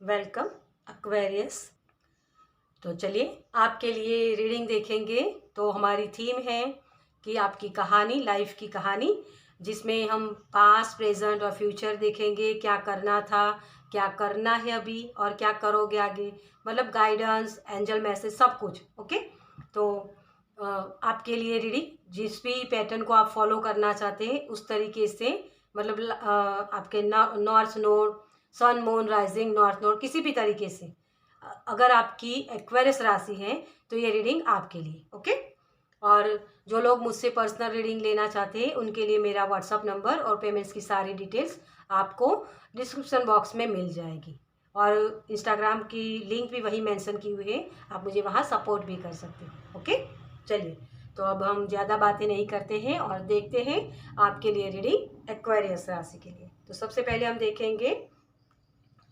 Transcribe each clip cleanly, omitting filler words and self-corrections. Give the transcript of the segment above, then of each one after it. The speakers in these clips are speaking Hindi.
Welcome Aquarius. तो चलिए आपके लिए रीडिंग देखेंगे। तो हमारी थीम है कि आपकी कहानी, लाइफ की कहानी, जिसमें हम पास्ट, प्रेजेंट और फ्यूचर देखेंगे। क्या करना था, क्या करना है अभी और क्या करोगे आगे, मतलब गाइडेंस, एंजल मैसेज, सब कुछ। ओके। तो आपके लिए रीडिंग, जिस भी पैटर्न को आप फॉलो करना चाहते हैं उस तरीके से, मतलब आपके north node, sun moon rising north node, किसी भी तरीके से अगर आपकी एक्वेरियस राशि है तो ये रीडिंग आपके लिए। ओके। और जो लोग मुझसे पर्सनल रीडिंग लेना चाहते हैं उनके लिए मेरा व्हाट्सअप नंबर और पेमेंट्स की सारी डिटेल्स आपको डिस्क्रिप्शन बॉक्स में मिल जाएगी। और इंस्टाग्राम की लिंक भी वही मेंशन की हुई है, आप मुझे वहाँ सपोर्ट भी कर सकते हो। ओके। चलिए, तो अब हम ज़्यादा बातें नहीं करते हैं और देखते हैं आपके लिए रीडिंग एक्वेरियस राशि के लिए। तो सबसे पहले हम देखेंगे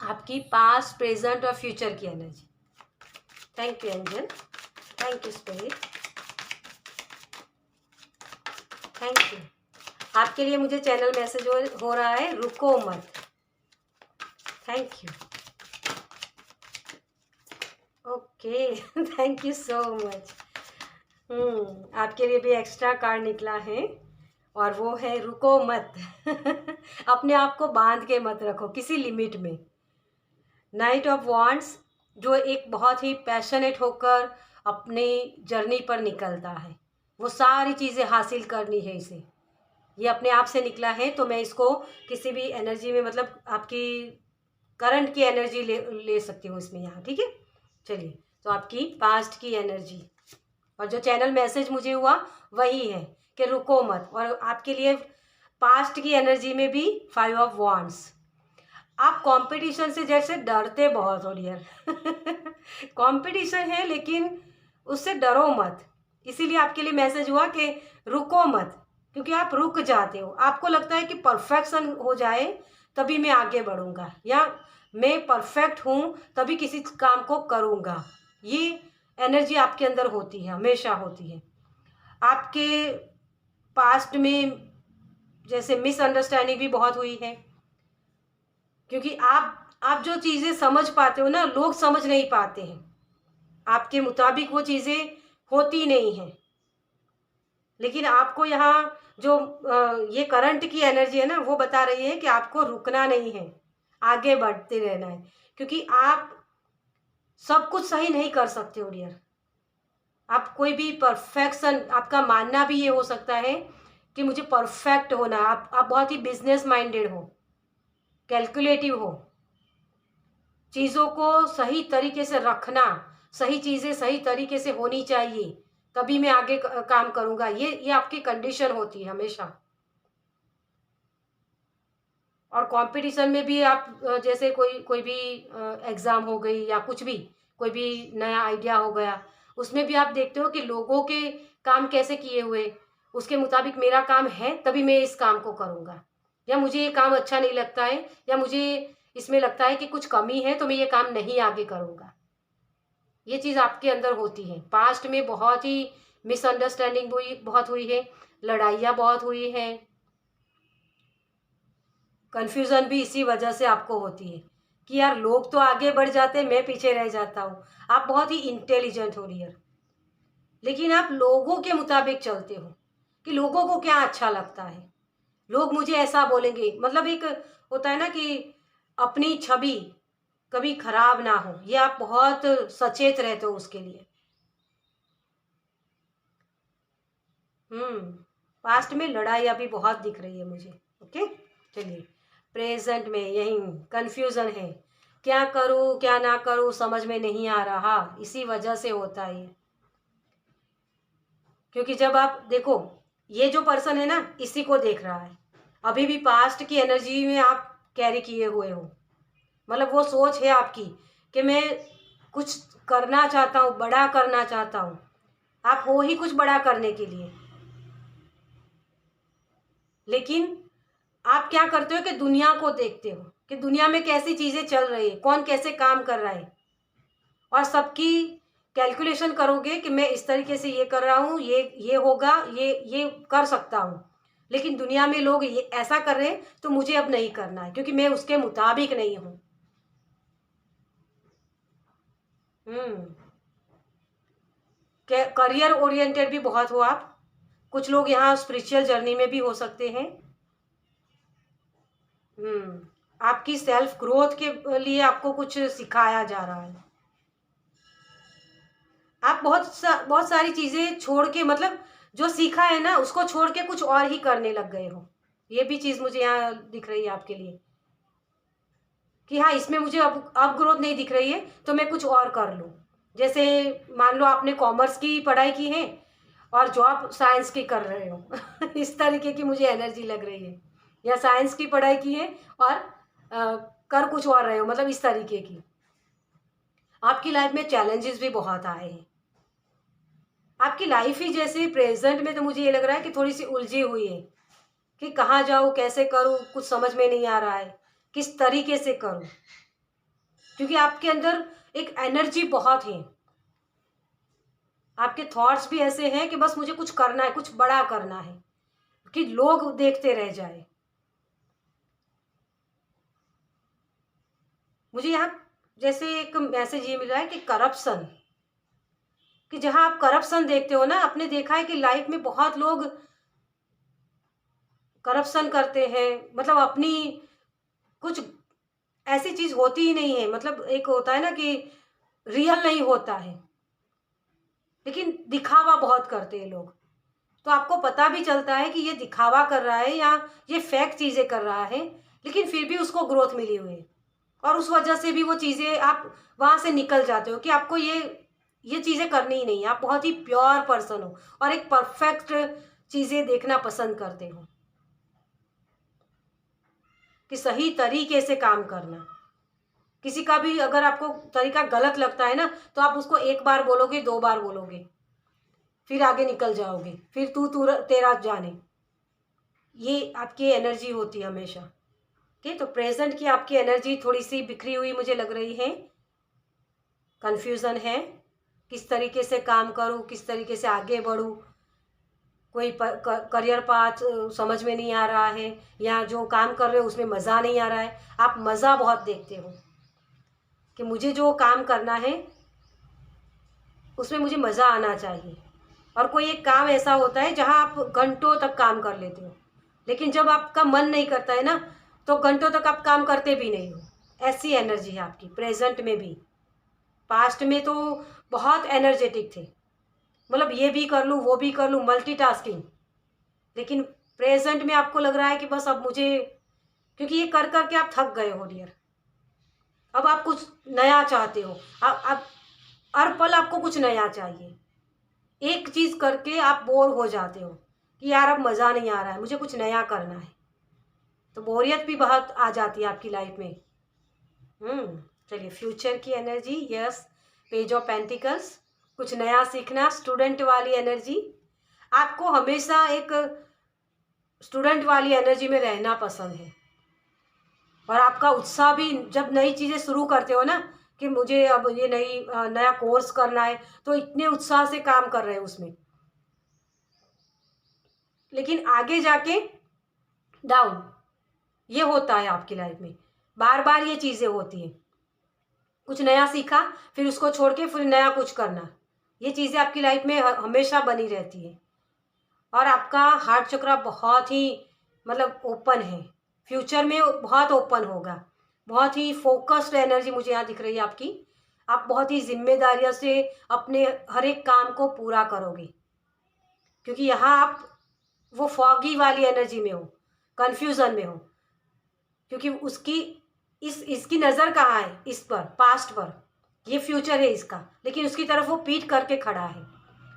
आपकी पास्ट, प्रेजेंट और फ्यूचर की energy. Thank you angel, thank you spirit, thank you. आपके लिए मुझे चैनल मैसेज हो रहा है, रुको मत। Thank you. Okay thank you so much. आपके लिए भी एक्स्ट्रा कार्ड निकला है और वो है रुको मत अपने आप को बांध के मत रखो किसी लिमिट में। नाइट ऑफ वॉन्ड्स, जो एक बहुत ही पैशनेट होकर अपनी जर्नी पर निकलता है, वो सारी चीज़ें हासिल करनी है इसे, ये अपने आप से निकला है। तो मैं इसको किसी भी एनर्जी में, मतलब आपकी करंट की एनर्जी ले सकती हूँ इसमें यहाँ। ठीक है। चलिए, तो आपकी पास्ट की एनर्जी और जो चैनल मैसेज मुझे हुआ वही है कि रुको मत। और आपके लिए पास्ट की एनर्जी में भी 5 ऑफ वॉन्ड्स। आप कंपटीशन से जैसे डरते बहुत हो डियर कंपटीशन है लेकिन उससे डरो मत। इसीलिए आपके लिए मैसेज हुआ कि रुको मत, क्योंकि आप रुक जाते हो। आपको लगता है कि परफेक्शन हो जाए तभी मैं आगे बढ़ूंगा, या मैं परफेक्ट हूँ तभी किसी काम को करूँगा। ये एनर्जी आपके अंदर होती है, हमेशा होती है। आपके पास्ट में जैसे मिसअंडरस्टैंडिंग भी बहुत हुई है, क्योंकि आप जो चीज़ें समझ पाते हो ना, लोग समझ नहीं पाते हैं। आपके मुताबिक वो चीज़ें होती नहीं हैं। लेकिन आपको यहाँ जो ये करंट की एनर्जी है ना, वो बता रही है कि आपको रुकना नहीं है, आगे बढ़ते रहना है, क्योंकि आप सब कुछ सही नहीं कर सकते हो डियर। आप कोई भी परफेक्शन, आपका मानना भी ये हो सकता है कि मुझे परफेक्ट होना है। आप बहुत ही बिजनेस माइंडेड हो, कैलकुलेटिव हो, चीज़ों को सही तरीके से रखना, सही चीज़ें सही तरीके से होनी चाहिए तभी मैं आगे काम करूँगा। ये आपकी कंडीशन होती है हमेशा। और कंपटीशन में भी आप जैसे कोई कोई भी एग्ज़ाम हो गई या कुछ भी, कोई भी नया आइडिया हो गया, उसमें भी आप देखते हो कि लोगों के काम कैसे किए हुए, उसके मुताबिक मेरा काम है तभी मैं इस काम को करूँगा। या मुझे ये काम अच्छा नहीं लगता है, या मुझे इसमें लगता है कि कुछ कमी है तो मैं ये काम नहीं आगे करूँगा। ये चीज़ आपके अंदर होती है। पास्ट में बहुत ही मिसअंडरस्टैंडिंग बहुत हुई है, लड़ाइयाँ बहुत हुई हैं, कन्फ्यूज़न भी इसी वजह से आपको होती है कि यार लोग तो आगे बढ़ जाते हैं, मैं पीछे रह जाता हूँ। आप बहुत ही इंटेलिजेंट हो डियर, लेकिन आप लोगों के मुताबिक चलते हो कि लोगों को क्या अच्छा लगता है, लोग मुझे ऐसा बोलेंगे। मतलब एक होता है ना कि अपनी छवि कभी खराब ना हो, ये आप बहुत सचेत रहते हो उसके लिए। पास्ट में लड़ाई अभी बहुत दिख रही है मुझे। ओके। चलिए, प्रेजेंट में यही कंफ्यूजन है, क्या करूँ क्या ना करूँ समझ में नहीं आ रहा, इसी वजह से होता है। क्योंकि जब आप देखो, ये जो पर्सन है ना, इसी को देख रहा है, अभी भी पास्ट की एनर्जी में आप कैरी किए हुए हो। मतलब वो सोच है आपकी कि मैं कुछ करना चाहता हूँ, बड़ा करना चाहता हूँ। आप हो ही कुछ बड़ा करने के लिए, लेकिन आप क्या करते हो कि दुनिया को देखते हो कि दुनिया में कैसी चीज़ें चल रही है, कौन कैसे काम कर रहा है, और सबकी कैलकुलेशन करोगे कि मैं इस तरीके से ये कर रहा हूँ, ये होगा, ये कर सकता हूँ। लेकिन दुनिया में लोग ये ऐसा कर रहे हैं तो मुझे अब नहीं करना है, क्योंकि मैं उसके मुताबिक नहीं हूँ। हम्म। करियर ओरिएंटेड भी बहुत हो आप। कुछ लोग यहाँ स्पिरिचुअल जर्नी में भी हो सकते हैं। आपकी सेल्फ ग्रोथ के लिए आपको कुछ सिखाया जा रहा है। आप बहुत सारी चीजें छोड़ के, मतलब जो सीखा है ना उसको छोड़ के कुछ और ही करने लग गए हो। ये भी चीज मुझे यहाँ दिख रही है आपके लिए, कि हाँ इसमें मुझे अब ग्रोथ नहीं दिख रही है तो मैं कुछ और कर लूँ। जैसे मान लो आपने कॉमर्स की पढ़ाई की है और जॉब साइंस की कर रहे हो इस तरीके की मुझे एनर्जी लग रही है। या साइंस की पढ़ाई की है और कर कुछ और रहे हो, मतलब इस तरीके की। आपकी लाइफ में चैलेंजेस भी बहुत आए हैं। आपकी लाइफ ही जैसे प्रेजेंट में तो मुझे ये लग रहा है कि थोड़ी सी उलझी हुई है, कि कहाँ जाऊँ, कैसे करूँ, कुछ समझ में नहीं आ रहा है, किस तरीके से करूँ। क्योंकि आपके अंदर एक एनर्जी बहुत है। आपके थॉट्स भी ऐसे हैं कि बस मुझे कुछ करना है, कुछ बड़ा करना है, कि लोग देखते रह जाए। मुझे यहाँ जैसे एक मैसेज ये मिल रहा है कि करप्शन, कि जहाँ आप करप्शन देखते हो ना, आपने देखा है कि लाइफ में बहुत लोग करप्शन करते हैं, मतलब अपनी कुछ ऐसी चीज होती ही नहीं है। मतलब एक होता है ना कि रियल नहीं होता है, लेकिन दिखावा बहुत करते हैं लोग। तो आपको पता भी चलता है कि ये दिखावा कर रहा है या ये फेक चीजें कर रहा है, लेकिन फिर भी उसको ग्रोथ मिली हुई है। और उस वजह से भी वो चीजें आप वहां से निकल जाते हो कि आपको ये चीजें करनी ही नहीं है। आप बहुत ही प्योर पर्सन हो और एक परफेक्ट चीजें देखना पसंद करते हो, कि सही तरीके से काम करना। किसी का भी अगर आपको तरीका गलत लगता है ना, तो आप उसको एक बार बोलोगे, दो बार बोलोगे, फिर आगे निकल जाओगे, फिर तू तेरा जाने। ये आपकी एनर्जी होती है हमेशा। ठीक, तो प्रेजेंट की आपकी एनर्जी थोड़ी सी बिखरी हुई मुझे लग रही है। कन्फ्यूज़न है, किस तरीके से काम करूँ, किस तरीके से आगे बढ़ूँ। कोई करियर पाथ समझ में नहीं आ रहा है, या जो काम कर रहे हो उसमें मज़ा नहीं आ रहा है। आप मज़ा बहुत देखते हो कि मुझे जो काम करना है उसमें मुझे मज़ा आना चाहिए। और कोई एक काम ऐसा होता है जहाँ आप घंटों तक काम कर लेते हो, लेकिन जब आपका मन नहीं करता है ना, तो घंटों तक आप काम करते भी नहीं हो। ऐसी एनर्जी है आपकी प्रेजेंट में भी। पास्ट में तो बहुत एनर्जेटिक थे, मतलब ये भी कर लूँ वो भी कर लूँ, मल्टीटास्किंग। लेकिन प्रेजेंट में आपको लग रहा है कि बस अब मुझे, क्योंकि ये कर कर के आप थक गए हो डियर। अब आप कुछ नया चाहते हो। अब हर पल आपको कुछ नया चाहिए। एक चीज़ करके आप बोर हो जाते हो कि यार अब मज़ा नहीं आ रहा है, मुझे कुछ नया करना है। तो बोरियत भी बहुत आ जाती है आपकी लाइफ में। चलिए, फ्यूचर की energy, yes, page of pentacles, कुछ नया सीखना, स्टूडेंट वाली एनर्जी। आपको हमेशा एक स्टूडेंट वाली एनर्जी में रहना पसंद है। और आपका उत्साह भी, जब नई चीज़ें शुरू करते हो ना, कि मुझे अब ये नया कोर्स करना है, तो इतने उत्साह से काम कर रहे हैं उसमें, लेकिन आगे जाके डाउन, ये होता है आपकी लाइफ में। बार बार ये चीज़ें होती हैं। कुछ नया सीखा, फिर उसको छोड़ के फिर नया कुछ करना, ये चीज़ें आपकी लाइफ में हमेशा बनी रहती है। और आपका हार्ट चक्रा बहुत ही, मतलब ओपन है, फ्यूचर में बहुत ओपन होगा। बहुत ही फोकस्ड एनर्जी मुझे यहाँ दिख रही है आपकी। आप बहुत ही जिम्मेदारियों से अपने हर एक काम को पूरा करोगे, क्योंकि यहाँ आप वो फॉगी वाली एनर्जी में हो, कन्फ्यूज़न में हो। क्योंकि उसकी इसकी नज़र कहाँ है, इस पर, पास्ट पर। ये फ्यूचर है इसका, लेकिन उसकी तरफ वो पीठ करके खड़ा है।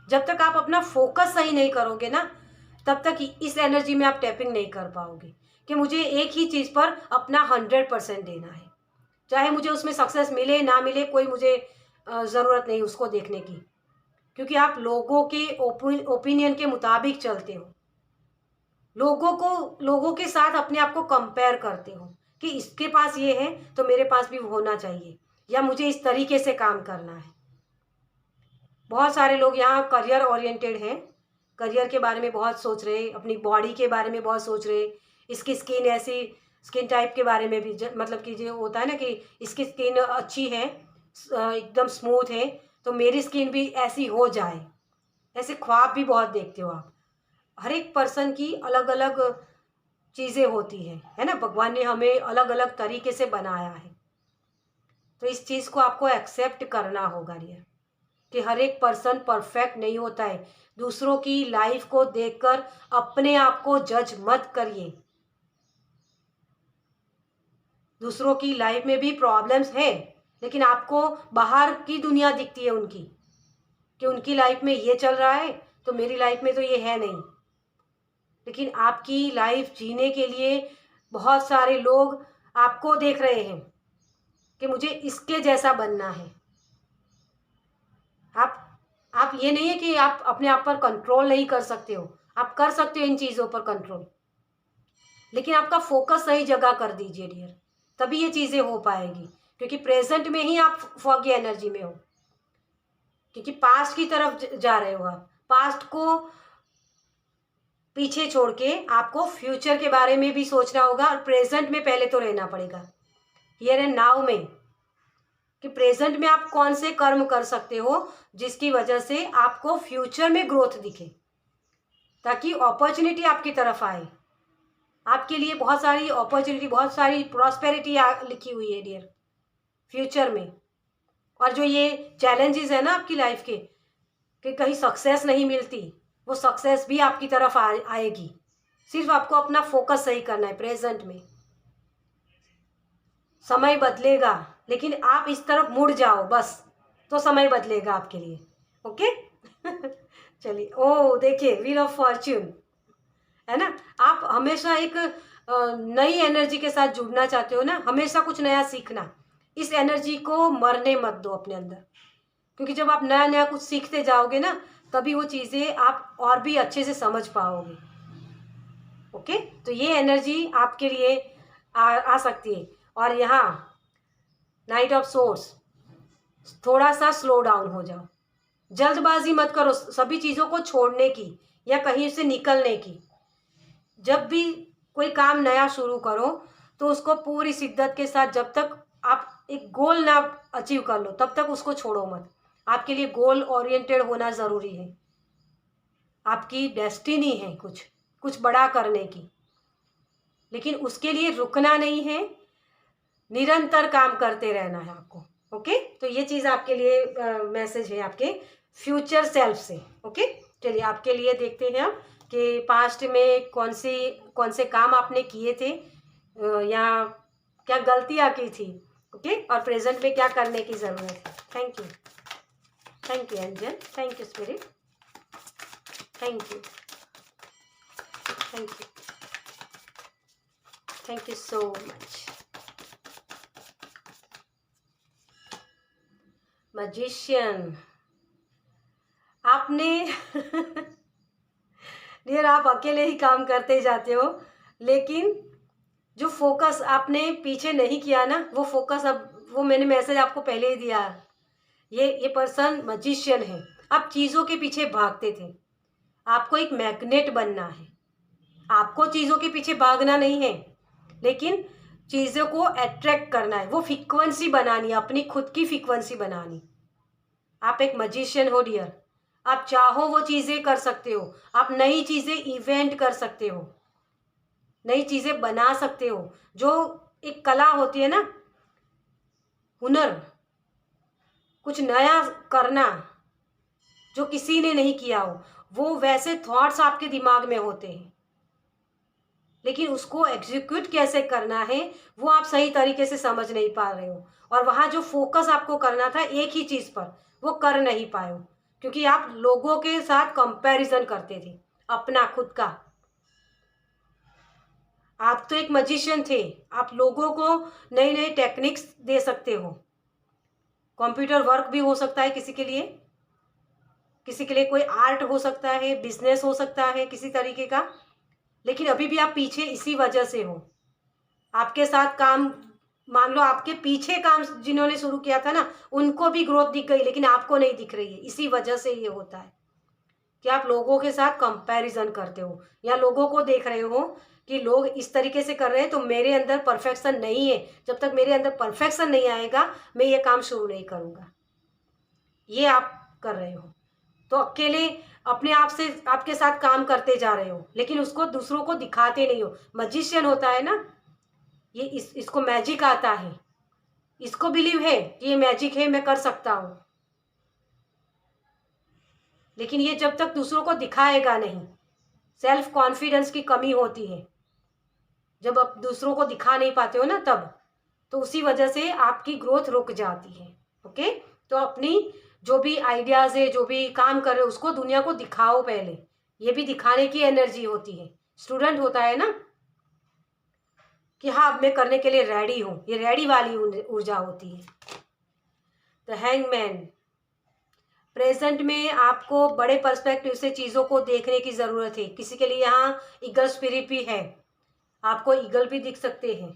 जब तक आप अपना फोकस सही नहीं करोगे ना, तब तक इस एनर्जी में आप टैपिंग नहीं कर पाओगे, कि मुझे एक ही चीज़ पर अपना 100% देना है। चाहे मुझे उसमें सक्सेस मिले ना मिले, कोई मुझे ज़रूरत नहीं उसको देखने की। क्योंकि आप लोगों के ओपिनियन के मुताबिक चलते हो। लोगों के साथ अपने आप को कंपेयर करते हो, कि इसके पास ये है तो मेरे पास भी होना चाहिए, या मुझे इस तरीके से काम करना है। बहुत सारे लोग यहाँ करियर ओरिएंटेड हैं, करियर के बारे में बहुत सोच रहे, अपनी बॉडी के बारे में बहुत सोच रहे, इसकी स्किन ऐसी, स्किन टाइप के बारे में भी, मतलब कि जो होता है ना कि इसकी स्किन अच्छी है, एकदम स्मूथ है तो मेरी स्किन भी ऐसी हो जाए, ऐसे ख्वाब भी बहुत देखते हो आप। हर एक पर्सन की अलग अलग चीज़ें होती हैं, है ना। भगवान ने हमें अलग अलग तरीके से बनाया है, तो इस चीज़ को आपको एक्सेप्ट करना होगा डियर, कि हर एक पर्सन परफेक्ट नहीं होता है। दूसरों की लाइफ को देखकर अपने आप को जज मत करिए। दूसरों की लाइफ में भी प्रॉब्लम्स हैं, लेकिन आपको बाहर की दुनिया दिखती है उनकी, कि उनकी लाइफ में ये चल रहा है तो मेरी लाइफ में तो ये है नहीं। लेकिन आपकी लाइफ जीने के लिए बहुत सारे लोग आपको देख रहे हैं कि मुझे इसके जैसा बनना है। आप ये नहीं है कि आप अपने आप पर कंट्रोल नहीं कर सकते हो, आप कर सकते हो इन चीज़ों पर कंट्रोल, लेकिन आपका फोकस सही जगह कर दीजिए डियर, तभी ये चीज़ें हो पाएगी। क्योंकि प्रेजेंट में ही आप फॉगी एनर्जी में हो, क्योंकि पास्ट की तरफ जा रहे हो आप। पास्ट को पीछे छोड़ के आपको फ्यूचर के बारे में भी सोचना होगा, और प्रेजेंट में पहले तो रहना पड़ेगा, हियर एंड नाउ में, कि प्रेजेंट में आप कौन से कर्म कर सकते हो जिसकी वजह से आपको फ्यूचर में ग्रोथ दिखे, ताकि अपॉर्चुनिटी आपकी तरफ आए। आपके लिए बहुत सारी अपॉर्चुनिटी, बहुत सारी प्रॉस्पेरिटी लिखी हुई है डियर फ्यूचर में। और जो ये चैलेंजेस है ना आपकी लाइफ के, कि कहीं सक्सेस नहीं मिलती, वो सक्सेस भी आपकी तरफ आएगी। सिर्फ आपको अपना फोकस सही करना है प्रेजेंट में। समय बदलेगा, लेकिन आप इस तरफ मुड़ जाओ बस, तो समय बदलेगा आपके लिए। ओके चलिए, ओ देखिए व्हील ऑफ फॉर्च्यून, है ना। आप हमेशा एक नई एनर्जी के साथ जुड़ना चाहते हो ना, हमेशा कुछ नया सीखना। इस एनर्जी को मरने मत दो अपने अंदर, क्योंकि जब आप नया नया कुछ सीखते जाओगे ना, तभी वो चीज़ें आप और भी अच्छे से समझ पाओगे। ओके, तो ये एनर्जी आपके लिए आ सकती है। और यहाँ नाइट ऑफ सोर्स, थोड़ा सा स्लो डाउन हो जाओ, जल्दबाजी मत करो सभी चीज़ों को छोड़ने की या कहीं से निकलने की। जब भी कोई काम नया शुरू करो तो उसको पूरी शिद्दत के साथ, जब तक आप एक गोल ना अचीव कर लो तब तक उसको छोड़ो मत। आपके लिए गोल ओरिएंटेड होना ज़रूरी है, आपकी डेस्टिनी है कुछ कुछ बड़ा करने की, लेकिन उसके लिए रुकना नहीं है, निरंतर काम करते रहना है आपको। ओके, तो ये चीज़ आपके लिए मैसेज है आपके फ्यूचर सेल्फ से। ओके, चलिए आपके लिए देखते हैं हम कि पास्ट में कौन से काम आपने किए थे या क्या गलतियाँ की थी। ओके, और प्रेजेंट में क्या करने की ज़रूरत है। Thank you angel, thank you spirit, thank you so much. Magician, आपने डियर आप अकेले ही काम करते जाते हो, लेकिन जो फोकस आपने पीछे नहीं किया ना, वो फोकस अब, वो मैंने मैसेज आपको पहले ही दिया। ये पर्सन मैजिशियन है। आप चीज़ों के पीछे भागते थे, आपको एक मैग्नेट बनना है। आपको चीज़ों के पीछे भागना नहीं है, लेकिन चीज़ों को अट्रैक्ट करना है, वो फ्रीक्वेंसी बनानी है, अपनी खुद की फ्रीक्वेंसी बनानी। आप एक मैजिशियन हो डियर, आप चाहो वो चीज़ें कर सकते हो, आप नई चीज़ें इवेंट कर सकते हो, नई चीज़ें बना सकते हो। जो एक कला होती है ना, हुनर, कुछ नया करना जो किसी ने नहीं किया हो, वो वैसे थॉट्स आपके दिमाग में होते हैं, लेकिन उसको एग्जीक्यूट कैसे करना है वो आप सही तरीके से समझ नहीं पा रहे हो। और वहाँ जो फोकस आपको करना था एक ही चीज़ पर, वो कर नहीं पाए हो, क्योंकि आप लोगों के साथ कंपैरिजन करते थे अपना खुद का। आप तो एक मैजिशियन थे, आप लोगों को नई नई टेक्निक्स दे सकते हो। कंप्यूटर वर्क भी हो सकता है किसी के लिए, कोई आर्ट हो सकता है, बिजनेस हो सकता है किसी तरीके का, लेकिन अभी भी आप पीछे इसी वजह से हो। आपके साथ काम, मान लो आपके पीछे काम जिन्होंने शुरू किया था ना, उनको भी ग्रोथ दिख गई, लेकिन आपको नहीं दिख रही है। इसी वजह से ये होता है कि आप लोगों के साथ कंपैरिजन करते हो, या लोगों को देख रहे हो कि लोग इस तरीके से कर रहे हैं तो मेरे अंदर परफेक्शन नहीं है, जब तक मेरे अंदर परफेक्शन नहीं आएगा मैं ये काम शुरू नहीं करूँगा, ये आप कर रहे हो। तो अकेले अपने आप से आपके साथ काम करते जा रहे हो, लेकिन उसको दूसरों को दिखाते नहीं हो। मैजिशियन होता है ना, ये इसको मैजिक आता है, इसको बिलीव है कि ये मैजिक है, मैं कर सकता हूँ, लेकिन ये जब तक दूसरों को दिखाएगा नहीं, सेल्फ कॉन्फिडेंस की कमी होती है। जब आप दूसरों को दिखा नहीं पाते हो ना, तब तो उसी वजह से आपकी ग्रोथ रुक जाती है। ओके, तो अपनी जो भी आइडियाज़ है, जो भी काम कर रहे हो, उसको दुनिया को दिखाओ पहले। ये भी दिखाने की एनर्जी होती है। स्टूडेंट होता है ना कि हाँ अब मैं करने के लिए रेडी हूँ, ये रेडी वाली ऊर्जा होती है। द हैंगमैन, प्रेजेंट में आपको बड़े पर्सपेक्टिव से चीज़ों को देखने की ज़रूरत है। किसी के लिए यहाँ ईगल स्पिरिट भी है, आपको ईगल भी दिख सकते हैं।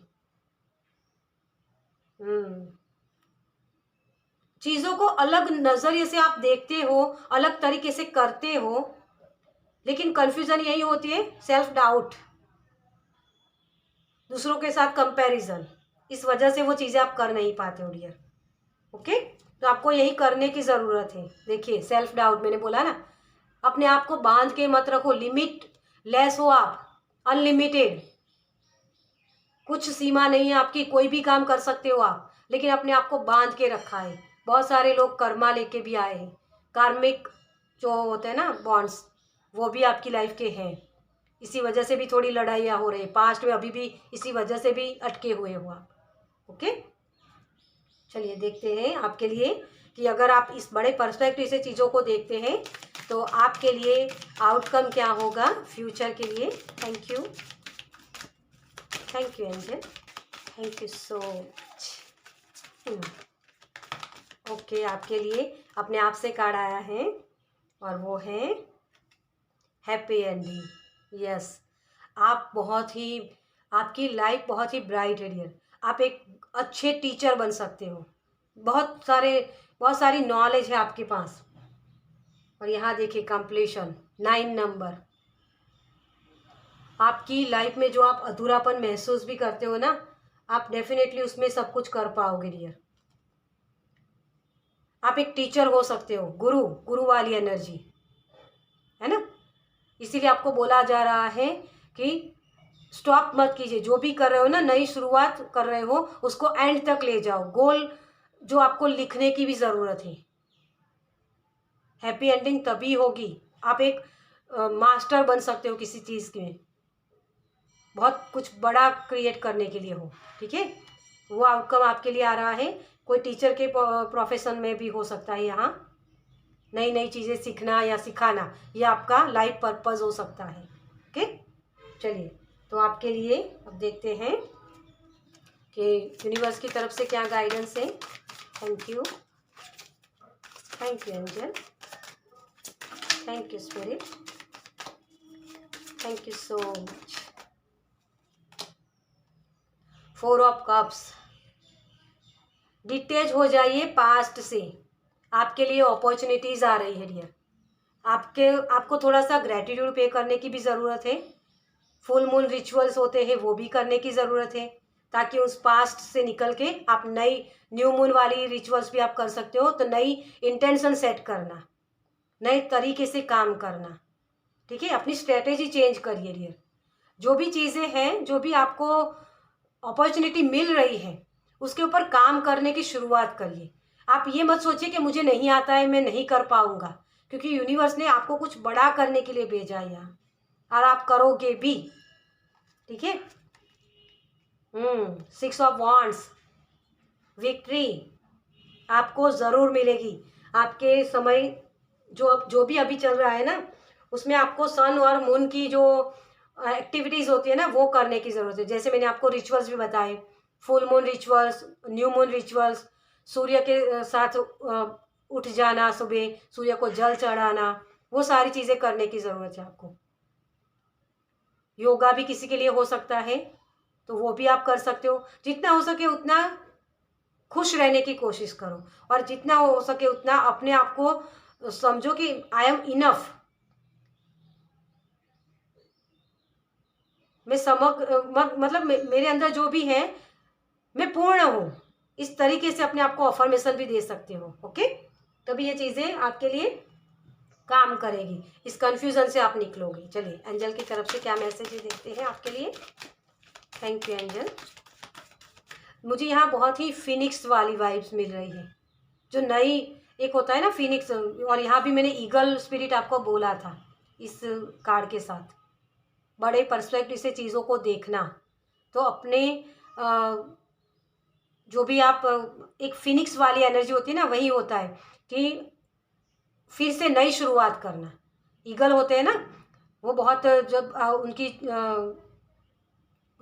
चीज़ों को अलग नज़रिए से आप देखते हो, अलग तरीके से करते हो, लेकिन कन्फ्यूज़न यही होती है, सेल्फ डाउट, दूसरों के साथ कंपैरिजन, इस वजह से वो चीज़ें आप कर नहीं पाते हो डियर। ओके, तो आपको यही करने की ज़रूरत है। देखिए सेल्फ डाउट, मैंने बोला ना, अपने आप को बांध के मत रखो, लिमिट लेस हो आप, अनलिमिटेड, कुछ सीमा नहीं है आपकी, कोई भी काम कर सकते हो आप, लेकिन अपने आप को बांध के रखा है। बहुत सारे लोग कर्मा लेके भी आए हैं, कार्मिक जो होते हैं ना बॉन्ड्स, वो भी आपकी लाइफ के हैं। इसी वजह से भी थोड़ी लड़ाइयाँ हो रही है पास्ट में, अभी भी इसी वजह से भी अटके हुए हो आप। ओके, चलिए देखते हैं आपके लिए कि अगर आप इस बड़े पर्सपेक्टिव से चीज़ों को देखते हैं तो आपके लिए आउटकम क्या होगा फ्यूचर के लिए। Thank you angel, thank you so much. Okay, आपके लिए अपने आप से कार्ड आया है और वो है हैप्पी एंडिंग। यस, आप बहुत ही, आपकी लाइफ बहुत ही ब्राइट है डियर। आप एक अच्छे टीचर बन सकते हो, बहुत सारी नॉलेज है आपके पास। और यहाँ देखिए कंप्लीशन, 9 नंबर। आपकी लाइफ में जो आप अधूरापन महसूस भी करते हो ना, आप डेफिनेटली उसमें सब कुछ कर पाओगे डियर। आप एक टीचर हो सकते हो, गुरु वाली एनर्जी है ना। इसीलिए आपको बोला जा रहा है कि स्टॉप मत कीजिए, जो भी कर रहे हो ना, नई शुरुआत कर रहे हो, उसको एंड तक ले जाओ। गोल जो आपको लिखने की भी ज़रूरत है। हैप्पी एंडिंग तभी होगी, आप एक मास्टर बन सकते हो किसी चीज़ में, बहुत कुछ बड़ा क्रिएट करने के लिए हो। ठीक है, वो आउटकम आपके लिए आ रहा है। कोई टीचर के प्रोफेशन में भी हो सकता है। यहाँ नई नई चीज़ें सीखना या सिखाना, ये आपका लाइफ पर्पस हो सकता है। ओके, चलिए तो आपके लिए अब देखते हैं कि यूनिवर्स की तरफ से क्या गाइडेंस है। Thank you angel, thank you spirit, thank you so much. 4 of cups, detach हो जाइए पास्ट से, आपके लिए अपॉर्चुनिटीज़ आ रही है डियर। आपको थोड़ा सा ग्रेटिट्यूड पे करने की भी ज़रूरत है। फुल मून रिचुअल्स होते हैं वो भी करने की ज़रूरत है, ताकि उस पास्ट से निकल के आप नई न्यू मून वाली रिचुअल्स भी आप कर सकते हो। तो नई इंटेंशन सेट करना, नए तरीके से काम करना, ठीक है, अपनी स्ट्रेटेजी चेंज करिए डियर। जो भी चीज़ें हैं, जो भी आपको अपॉर्चुनिटी मिल रही है, उसके ऊपर काम करने की शुरुआत करिए। आप ये मत सोचिए कि मुझे नहीं आता है, मैं नहीं कर पाऊंगा, क्योंकि यूनिवर्स ने आपको कुछ बड़ा करने के लिए भेजा है यहाँ, और आप करोगे भी। ठीक है, 6 ऑफ वांड्स, विक्ट्री आपको ज़रूर मिलेगी। आपके समय जो भी अभी चल रहा है ना, उसमें आपको सन और मून की जो एक्टिविटीज़ होती है ना, वो करने की ज़रूरत है। जैसे मैंने आपको रिचुअल्स भी बताए, full moon rituals, new moon rituals, सूर्य के साथ उठ जाना, सुबह सूर्य को जल चढ़ाना, वो सारी चीज़ें करने की ज़रूरत है आपको। योगा भी किसी के लिए हो सकता है, तो वो भी आप कर सकते हो। जितना हो सके उतना खुश रहने की कोशिश करो, और जितना हो सके उतना अपने आप को समझो कि आई एम इनफ। मैं मतलब मेरे अंदर जो भी है मैं पूर्ण हूँ, इस तरीके से अपने आप को अफर्मेशन भी दे सकते हो। ओके, तभी ये चीज़ें आपके लिए काम करेगी, इस कंफ्यूजन से आप निकलोगे। चलिए एंजल की तरफ से क्या मैसेज देखते हैं आपके लिए। Thank you angel. मुझे यहाँ बहुत ही फिनिक्स वाली वाइब्स मिल रही है, जो नई एक होता है ना फिनिक्स, और यहाँ भी मैंने ईगल स्पिरिट आपको बोला था इस कार्ड के साथ। बड़े पर्सपेक्टिव से चीज़ों को देखना, तो अपने जो भी आप एक फिनिक्स वाली एनर्जी होती है ना, वही होता है कि फिर से नई शुरुआत करना। ईगल होते हैं ना, वो बहुत जब उनकी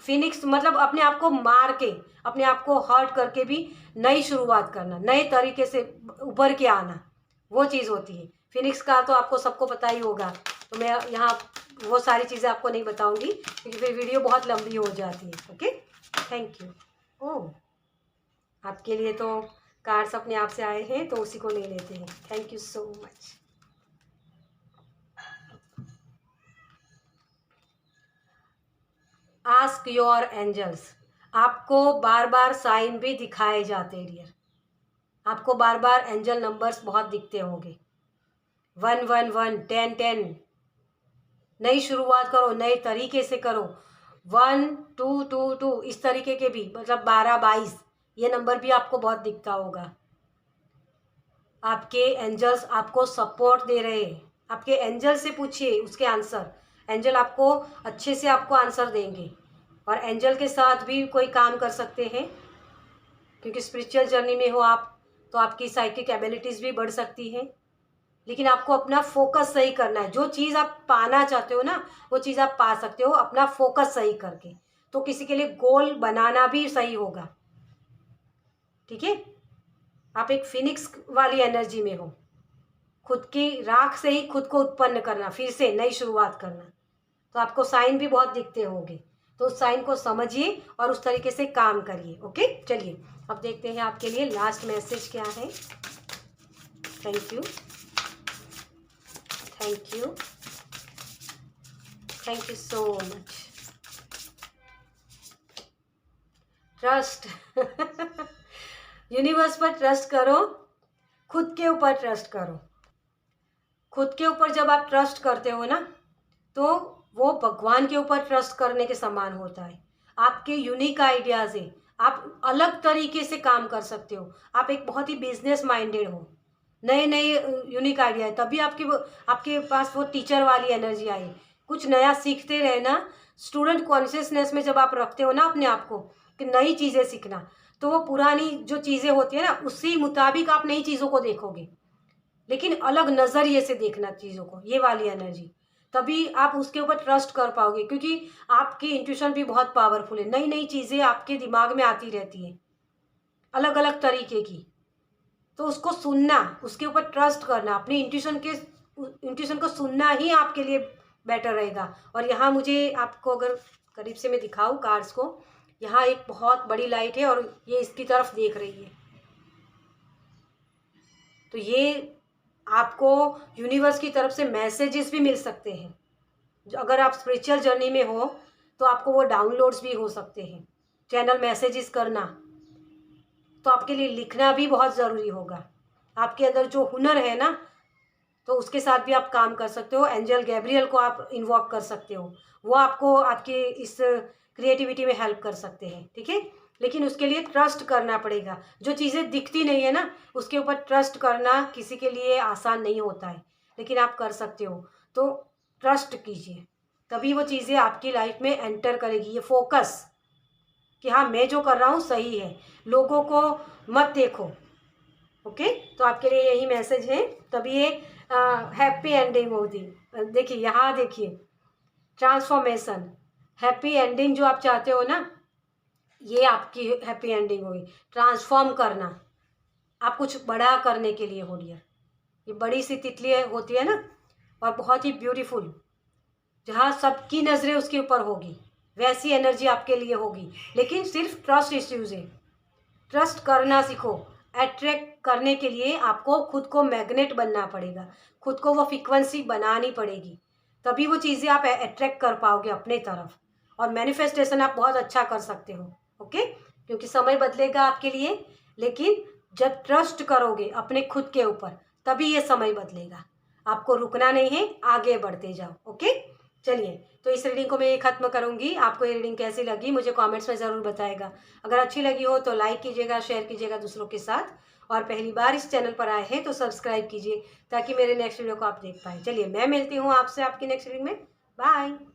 फिनिक्स मतलब अपने आप को मार के, अपने आप को हर्ट करके भी नई शुरुआत करना, नए तरीके से उभर के आना, वो चीज़ होती है। फिनिक्स का तो आपको सबको पता ही होगा, तो मैं यहाँ वो सारी चीज़ें आपको नहीं बताऊंगी क्योंकि फिर वीडियो बहुत लंबी हो जाती है। Okay, thank you. ओह, आपके लिए तो कार्ड्स अपने आप से आए हैं, तो उसी को ले लेते हैं। Thank you so much. Ask your angels. आपको बार बार साइन भी दिखाए जाते हैं डियर, आपको बार बार एंजल नंबर्स बहुत दिखते होंगे। 111, 1010, नई शुरुआत करो, नए तरीके से करो। 1222, इस तरीके के भी, मतलब 1222, ये नंबर भी आपको बहुत दिखता होगा। आपके एंजल्स आपको सपोर्ट दे रहे हैं। आपके एंजल से पूछिए उसके आंसर, एंजल आपको अच्छे से आपको आंसर देंगे। और एंजल के साथ भी कोई काम कर सकते हैं, क्योंकि स्पिरिचुअल जर्नी में हो आप, तो आपकी साइकिक एबिलिटीज़ भी बढ़ सकती हैं। लेकिन आपको अपना फोकस सही करना है। जो चीज़ आप पाना चाहते हो ना, वो चीज़ आप पा सकते हो अपना फोकस सही करके। तो किसी के लिए गोल बनाना भी सही होगा, ठीक है। आप एक फिनिक्स वाली एनर्जी में हो, खुद की राख से ही खुद को उत्पन्न करना, फिर से नई शुरुआत करना। तो आपको साइन भी बहुत दिखते होंगे, तो उस साइन को समझिए और उस तरीके से काम करिए। ओके, चलिए अब देखते हैं आपके लिए लास्ट मैसेज क्या है। Thank you, thank you, thank you so much. Trust universe पर ट्रस्ट करो, खुद के ऊपर ट्रस्ट करो। खुद के ऊपर जब आप ट्रस्ट करते हो ना, तो वो भगवान के ऊपर ट्रस्ट करने के समान होता है। आपके यूनिक आइडियाज़ है, आप अलग तरीके से काम कर सकते हो। आप एक बहुत ही बिजनेस माइंडेड हो, नए नए यूनिक आइडिया है, तभी आपके पास वो टीचर वाली एनर्जी आई। कुछ नया सीखते रहना, स्टूडेंट कॉन्शियसनेस में जब आप रखते हो ना अपने आप को कि नई चीज़ें सीखना, तो वो पुरानी जो चीज़ें होती है ना, उसी मुताबिक आप नई चीज़ों को देखोगे, लेकिन अलग नज़रिए से देखना चीज़ों को, ये वाली एनर्जी। तभी आप उसके ऊपर ट्रस्ट कर पाओगे, क्योंकि आपकी इंट्यूशन भी बहुत पावरफुल है। नई नई चीज़ें आपके दिमाग में आती रहती हैं, अलग अलग तरीके की। तो उसको सुनना, उसके ऊपर ट्रस्ट करना, अपनी इंट्यूशन को सुनना ही आपके लिए बेटर रहेगा। और यहाँ मुझे आपको अगर करीब से मैं दिखाऊँ कार्ड्स को, यहाँ एक बहुत बड़ी लाइट है और ये इसकी तरफ देख रही है। तो ये आपको यूनिवर्स की तरफ से मैसेजेस भी मिल सकते हैं। अगर आप स्पिरिचुअल जर्नी में हो तो आपको वो डाउनलोड्स भी हो सकते हैं। चैनल मैसेजेस करना, तो आपके लिए लिखना भी बहुत ज़रूरी होगा। आपके अंदर जो हुनर है ना, तो उसके साथ भी आप काम कर सकते हो। एंजल गैब्रियल को आप इन्वॉक कर सकते हो, वो आपको आपके इस क्रिएटिविटी में हेल्प कर सकते हैं, ठीक है। लेकिन उसके लिए ट्रस्ट करना पड़ेगा। जो चीज़ें दिखती नहीं है ना, उसके ऊपर ट्रस्ट करना किसी के लिए आसान नहीं होता है, लेकिन आप कर सकते हो। तो ट्रस्ट कीजिए, तभी वो चीज़ें आपकी लाइफ में एंटर करेगी। ये फोकस कि हाँ, मैं जो कर रहा हूँ सही है, लोगों को मत देखो। ओके, तो आपके लिए यही मैसेज है, तभी ये हैप्पी एंडिंग होती। देखिए यहाँ देखिए, ट्रांसफॉर्मेशन, हैप्पी एंडिंग जो आप चाहते हो ना, ये आपकी हैप्पी एंडिंग होगी। ट्रांसफॉर्म करना, आप कुछ बड़ा करने के लिए हो रही है। ये बड़ी सी तितली होती है ना, और बहुत ही ब्यूटीफुल, जहाँ सबकी नज़रें उसके ऊपर होगी, वैसी एनर्जी आपके लिए होगी। लेकिन सिर्फ ट्रस्ट इश्यूज है, ट्रस्ट करना सीखो। अट्रैक्ट करने के लिए आपको खुद को मैग्नेट बनना पड़ेगा, खुद को वो फ्रीक्वेंसी बनानी पड़ेगी, तभी वो चीज़ें आप अट्रैक्ट कर पाओगे अपने तरफ। और मैनिफेस्टेशन आप बहुत अच्छा कर सकते हो। ओके, क्योंकि समय बदलेगा आपके लिए, लेकिन जब ट्रस्ट करोगे अपने खुद के ऊपर तभी ये समय बदलेगा। आपको रुकना नहीं है, आगे बढ़ते जाओ। ओके, चलिए, तो इस रीडिंग को मैं ये खत्म करूंगी। आपको ये रीडिंग कैसी लगी मुझे कमेंट्स में ज़रूर बताएगा। अगर अच्छी लगी हो तो लाइक कीजिएगा, शेयर कीजिएगा दूसरों के साथ, और पहली बार इस चैनल पर आए हैं तो सब्सक्राइब कीजिए ताकि मेरे नेक्स्ट वीडियो को आप देख पाए। चलिए, मैं मिलती हूँ आपसे आपकी नेक्स्ट रीडिंग में। बाय।